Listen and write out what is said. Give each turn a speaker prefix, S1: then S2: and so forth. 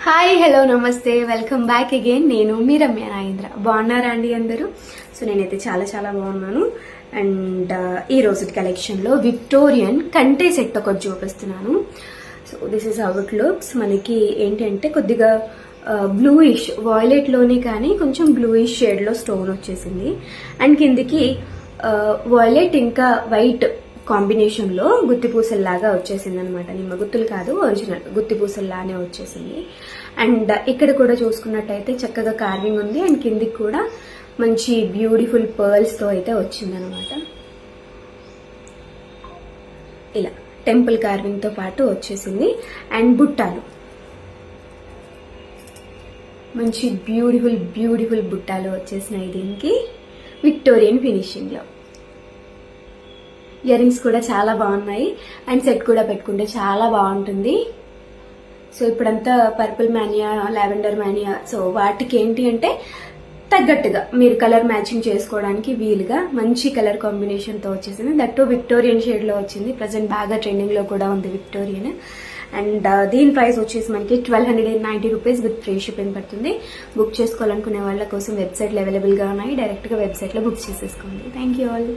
S1: Hi hello నమస్తే welcome back again. నేను మీ రమ్య నాగేంద్ర. బాగున్నారా అండి అందరూ? సో నేనైతే చాలా చాలా బాగున్నాను. అండ్ ఈ రోజు కలెక్షన్లో విక్టోరియన్ కంటే సెట్ ఒకటి చూపిస్తున్నాను. So this is how it looks. మనకి ఏంటంటే కొద్దిగా బ్లూయిష్ వాయిలెట్లోనే కానీ కొంచెం బ్లూయిష్ షేడ్లో స్టోన్ వచ్చేసింది. అండ్ కిందికి వాయిలెట్ ఇంకా వైట్ కాంబినేషన్ లో గుత్తిపూసల్లాగా వచ్చేసింది అనమాట. నిమ్మ గుత్తులు కాదు, ఒరిజినల్ గుత్తిపూసల్లానే వచ్చేసింది. అండ్ ఇక్కడ కూడా చూసుకున్నట్టయితే చక్కగా కార్వింగ్ ఉంది. అండ్ కిందికి కూడా మంచి బ్యూటిఫుల్ పర్ల్స్ తో అయితే వచ్చింది అనమాట. ఇలా టెంపుల్ కార్వింగ్ తో పాటు వచ్చేసింది. అండ్ బుట్టాలు, మంచి బ్యూటిఫుల్ బ్యూటిఫుల్ బుట్టాలు వచ్చేసినాయి దీనికి విక్టోరియన్ ఫినిషింగ్ లో. ఇయర్ రింగ్స్ కూడా చాలా బాగున్నాయి. అండ్ సెట్ కూడా పెట్టుకుంటే చాలా బాగుంటుంది. సో ఇప్పుడంతా purple mania, lavender mania, so వాటికి ఏంటి అంటే తగ్గట్టుగా మీరు కలర్ మ్యాచింగ్ చేసుకోవడానికి వీలుగా మంచి కలర్ కాంబినేషన్ తో వచ్చేసింది. దట్టు విక్టోరియన్ షేడ్ లో వచ్చింది. ప్రజెంట్ బాగా ట్రెండింగ్ లో కూడా ఉంది విక్టోరియన్. అండ్ దీని ప్రైస్ వచ్చేసి మనకి 1290 రూపీస్ విత్ ఫ్రీ షిప్పింగ్ పడుతుంది. బుక్ చేసుకోవాలనుకునే వాళ్ళ కోసం వెబ్సైట్లు అవైలబుల్ గా ఉన్నాయి. డైరెక్ట్ గా వెబ్సైట్ లో బుక్ చేసేసుకోండి. Thank you all.